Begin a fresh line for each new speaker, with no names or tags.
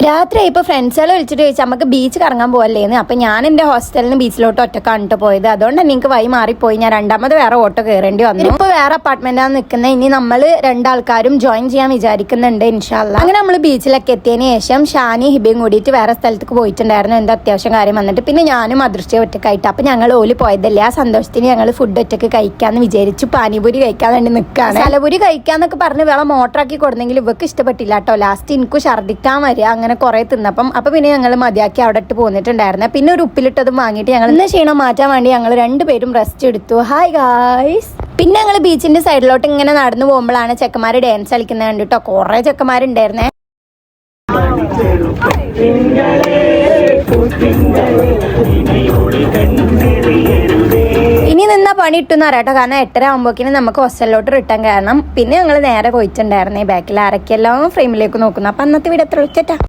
രാത്രി ഇപ്പോൾ ഫ്രണ്ട്സുകൾ വിളിച്ചിട്ട് ചോദിച്ചാൽ നമുക്ക് ബീച്ച് കറങ്ങാൻ പോകല്ലേന്ന്. അപ്പം ഞാൻ എൻ്റെ ഹോസ്റ്റലിൽ നിന്ന് ബീച്ചിലോട്ട് ഒറ്റക്കാണിട്ട് പോയത്. അതുകൊണ്ട് തന്നെ എനിക്ക് വഴി മാറിപ്പോയി. ഞാൻ രണ്ടാമത് വേറെ ഓട്ടോ കയറേണ്ടി വന്നു. ഇപ്പോൾ വേറെ അപ്പാർട്ട്മെൻറ്റാണ് നിൽക്കുന്നത്. ഇനി നമ്മൾ രണ്ടാൾക്കാരും ജോയിൻ ചെയ്യാൻ വിചാരിക്കുന്നുണ്ട് ഇൻഷാല്ലാ. അങ്ങനെ നമ്മൾ ബീച്ചിലൊക്കെ എത്തിയതിന് ശേഷം ഷാനി ഹിബയും കൂടിയിട്ട് വേറെ സ്ഥലത്തേക്ക് പോയിട്ടുണ്ടായിരുന്നു. എന്താ അത്യാവശ്യം കാര്യം വന്നിട്ട് പിന്നെ ഞാനും അദൃശ്യ ഒറ്റക്കായിട്ട്. അപ്പം ഞങ്ങൾ ഓല് പോയതല്ലേ, ആ സന്തോഷത്തിന് ഞങ്ങൾ ഫുഡ് ഒറ്റക്ക് കഴിക്കാമെന്ന് വിചാരിച്ചു. പാനിപൂരി കഴിക്കാൻ വേണ്ടി നിൽക്കുകയാണ്. തലപൂരി കഴിക്കാന്നൊക്കെ പറഞ്ഞ് വേളം മോട്ടറാക്കി കൊടുന്നെങ്കിൽ ഇവർക്ക് ഇഷ്ടപ്പെട്ടില്ല കേട്ടോ. ലാസ്റ്റ് എനിക്ക് ഛർദ്ദിക്കാൻ വരിക അങ്ങനെ കുറെ തിന്നപ്പം. അപ്പൊ പിന്നെ ഞങ്ങൾ മതിയാക്കി അവിടെ ഇട്ട് പോന്നിട്ടുണ്ടായിരുന്നു. പിന്നെ ഒരു ഉപ്പിലിട്ടതും വാങ്ങിയിട്ട് ഞങ്ങൾ ഇന്ന് ക്ഷീണം മാറ്റാൻ വേണ്ടി ഞങ്ങൾ രണ്ടുപേരും റെസ്റ്റ് എടുത്തു. Hi guys. പിന്നെ ഞങ്ങൾ ബീച്ചിന്റെ സൈഡിലോട്ട് ഇങ്ങനെ നടന്നു പോകുമ്പോഴാണ് ചെക്കന്മാർ ഡാൻസ് കളിക്കുന്നത് കണ്ടിട്ടോ. കുറെ ചെക്കന്മാരുണ്ടായിരുന്നേ. ഇനി നിന്ന പണി ഇട്ടെന്ന് അറിയാട്ടോ. കാരണം 8:30 ആകുമ്പോഴേക്കിന് നമുക്ക് ഹോസ്റ്റലിലോട്ട് റിട്ടേൺ കയറണം. പിന്നെ ഞങ്ങൾ നേരെ പോയിട്ടുണ്ടായിരുന്നേ ബാക്കിൽ ആരൊക്കെയെല്ലാം ഫ്രെയിമിലേക്ക് നോക്കുന്നു. അപ്പം അന്നത്തെ വീഡിയോ എത്ര വിളിച്ചിട്ടാ.